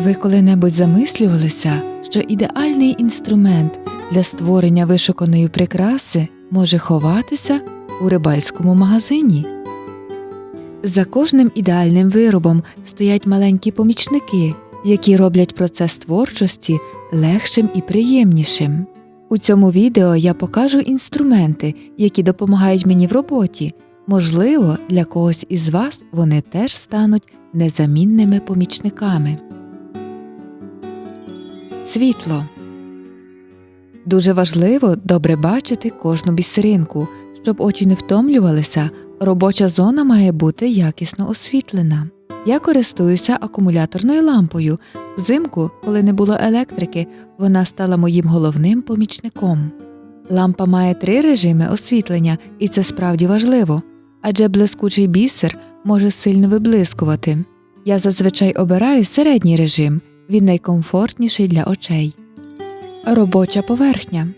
Ви коли-небудь замислювалися, що ідеальний інструмент для створення вишуканої прикраси може ховатися у рибальському магазині? За кожним ідеальним виробом стоять маленькі помічники, які роблять процес творчості легшим і приємнішим. У цьому відео я покажу інструменти, які допомагають мені в роботі. Можливо, для когось із вас вони теж стануть незамінними помічниками. Світло. Дуже важливо добре бачити кожну бісеринку. Щоб очі не втомлювалися, робоча зона має бути якісно освітлена. Я користуюся акумуляторною лампою. Взимку, коли не було електрики, вона стала моїм головним помічником. Лампа має 3 режими освітлення, і це справді важливо, адже блискучий бісер може сильно виблискувати. Я зазвичай обираю середній режим, він найкомфортніший для очей. Робоча поверхня.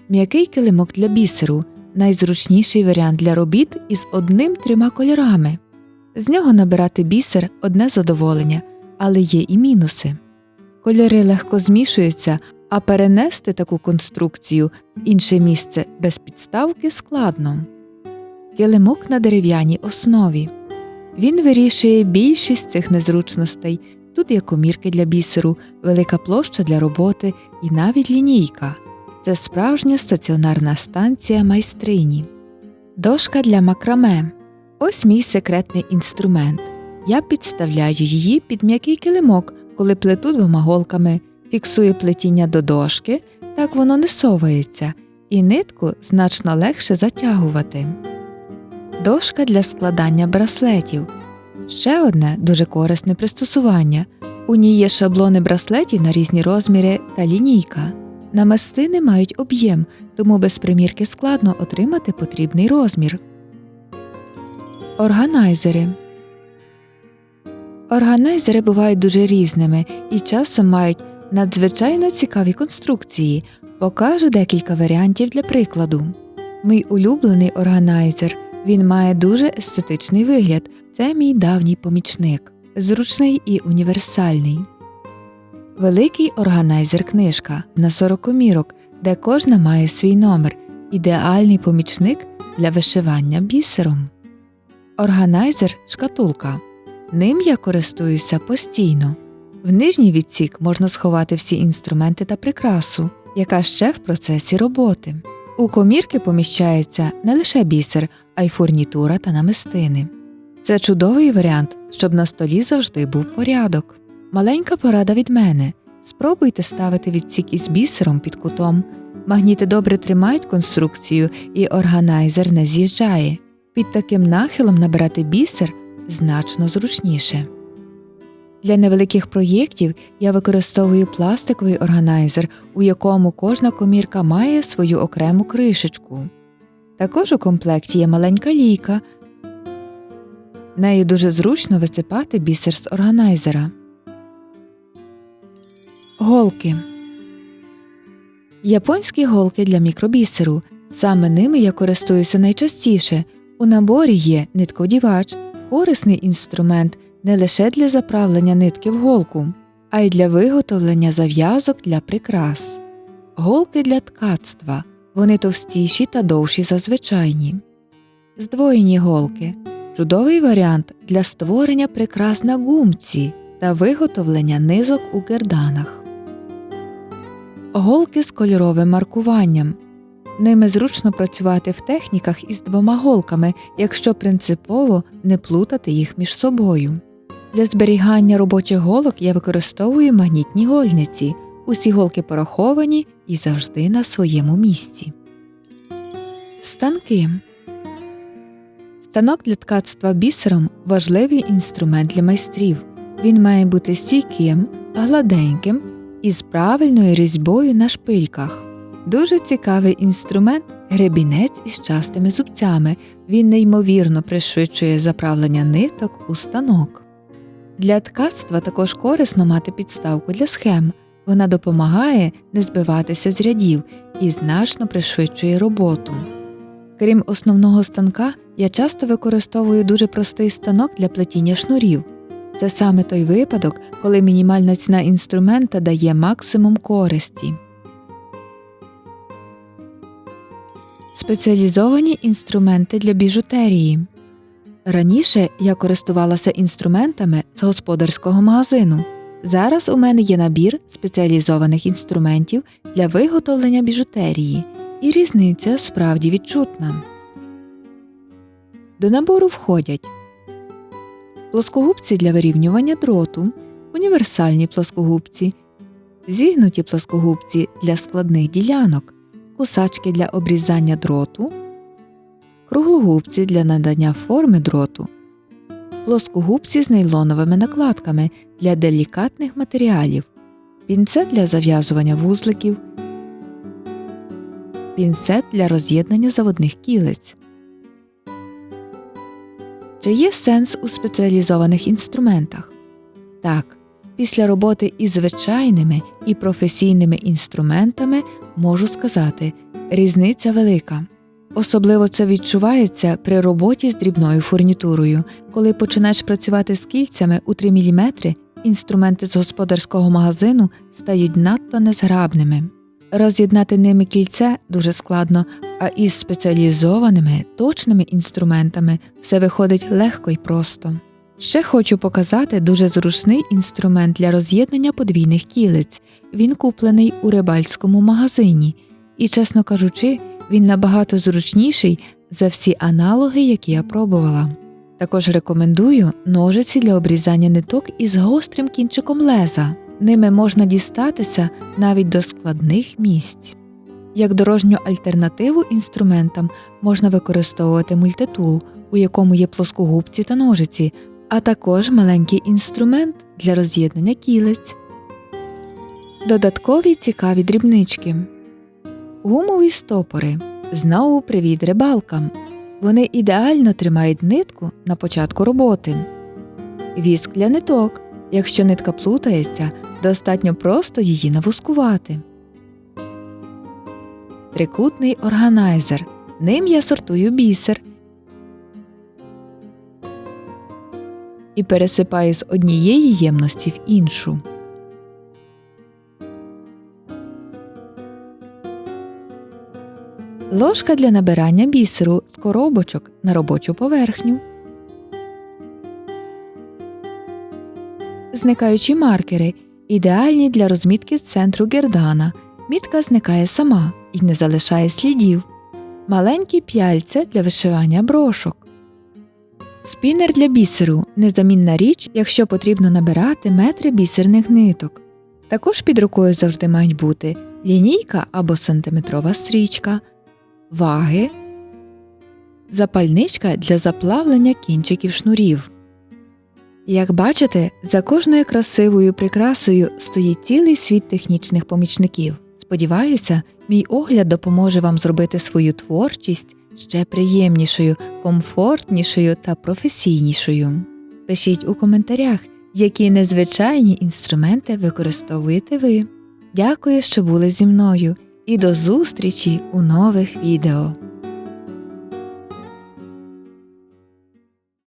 М'який килимок для бісеру – найзручніший варіант для робіт із 1-3 кольорами. З нього набирати бісер – одне задоволення, але є і мінуси. Кольори легко змішуються, а перенести таку конструкцію в інше місце без підставки складно. Килимок на дерев'яній основі. Він вирішує більшість цих незручностей. Тут є комірки для бісеру, велика площа для роботи і навіть лінійка. Це справжня стаціонарна станція майстрині. Дошка для макраме. Ось мій секретний інструмент. Я підставляю її під м'який килимок, коли плету 2 голками, фіксую плетіння до дошки, так воно не совається, і нитку значно легше затягувати. Дошка для складання браслетів. Ще одне дуже корисне пристосування. У ній є шаблони браслетів на різні розміри та лінійка. Намистини мають об'єм, тому без примірки складно отримати потрібний розмір. Органайзери. Органайзери бувають дуже різними і часом мають надзвичайно цікаві конструкції. Покажу декілька варіантів для прикладу. Мій улюблений органайзер. Він має дуже естетичний вигляд. Це мій давній помічник. Зручний і універсальний. Великий органайзер-книжка на 40 комірок, де кожна має свій номер. Ідеальний помічник для вишивання бісером. Органайзер-шкатулка. Ним я користуюся постійно. В нижній відсік можна сховати всі інструменти та прикрасу, яка ще в процесі роботи. У комірки поміщається не лише бісер, а й фурнітура та намистини. Це чудовий варіант, щоб на столі завжди був порядок. Маленька порада від мене. Спробуйте ставити відсік із бісером під кутом. Магніти добре тримають конструкцію і органайзер не з'їжджає. Під таким нахилом набирати бісер значно зручніше. Для невеликих проєктів я використовую пластиковий органайзер, у якому кожна комірка має свою окрему кришечку. Також у комплекті є маленька лійка. Нею дуже зручно висипати бісер з органайзера. Голки. Японські голки для мікробісеру. Саме ними я користуюся найчастіше. У наборі є нитковдівач, корисний інструмент не лише для заправлення нитки в голку, а й для виготовлення зав'язок для прикрас. Голки для ткацтва. Вони товстіші та довші за звичайні. Здвоєні голки. Чудовий варіант для створення прикрас на гумці та виготовлення низок у герданах. Голки з кольоровим маркуванням. Ними зручно працювати в техніках із 2 голками, якщо принципово не плутати їх між собою. Для зберігання робочих голок я використовую магнітні гольниці. Усі голки пораховані і завжди на своєму місці. Станки. Станок для ткацтва бісером – важливий інструмент для майстрів. Він має бути стійким, гладеньким і з правильною різьбою на шпильках. Дуже цікавий інструмент – гребінець із частими зубцями. Він неймовірно пришвидшує заправлення ниток у станок. Для ткацтва також корисно мати підставку для схем. Вона допомагає не збиватися з рядів і значно пришвидшує роботу. Крім основного станка, я часто використовую дуже простий станок для плетіння шнурів. Це саме той випадок, коли мінімальна ціна інструмента дає максимум користі. Спеціалізовані інструменти для біжутерії. Раніше я користувалася інструментами з господарського магазину. Зараз у мене є набір спеціалізованих інструментів для виготовлення біжутерії, і різниця справді відчутна. До набору входять плоскогубці для вирівнювання дроту, універсальні плоскогубці, зігнуті плоскогубці для складних ділянок, кусачки для обрізання дроту, круглогубці для надання форми дроту, плоскогубці з нейлоновими накладками для делікатних матеріалів, пінцет для зав'язування вузликів, пінцет для роз'єднання заводних кілець. Чи є сенс у спеціалізованих інструментах? Так, після роботи із звичайними і професійними інструментами можу сказати, різниця велика. Особливо це відчувається при роботі з дрібною фурнітурою. Коли починаєш працювати з кільцями у 3 мм, інструменти з господарського магазину стають надто незграбними. Роз'єднати ними кільце дуже складно, а із спеціалізованими, точними інструментами все виходить легко й просто. Ще хочу показати дуже зручний інструмент для роз'єднання подвійних кілець. Він куплений у рибальському магазині. І, чесно кажучи, він набагато зручніший за всі аналоги, які я пробувала. Також рекомендую ножиці для обрізання ниток із гострим кінчиком леза. Ними можна дістатися навіть до складних місць. Як дорожню альтернативу інструментам можна використовувати мультитул, у якому є плоскогубці та ножиці, а також маленький інструмент для роз'єднання кілець. Додаткові цікаві дрібнички. Гумові стопори. Знову привіт рибалкам. Вони ідеально тримають нитку на початку роботи. Віск для ниток. Якщо нитка плутається, достатньо просто її навускувати. Трикутний органайзер. Ним я сортую бісер і пересипаю з однієї ємності в іншу. Ложка для набирання бісеру з коробочок на робочу поверхню. Зникаючі маркери – ідеальні для розмітки центру гердана. Мітка зникає сама і не залишає слідів. Маленькі п'яльця для вишивання брошок. Спінер для бісеру – незамінна річ, якщо потрібно набирати метри бісерних ниток. Також під рукою завжди мають бути лінійка або сантиметрова стрічка, ваги, запальничка для заплавлення кінчиків шнурів. Як бачите, за кожною красивою прикрасою стоїть цілий світ технічних помічників. Сподіваюся, мій огляд допоможе вам зробити свою творчість ще приємнішою, комфортнішою та професійнішою. Пишіть у коментарях, які незвичайні інструменти використовуєте ви. Дякую, що були зі мною, і до зустрічі у нових відео!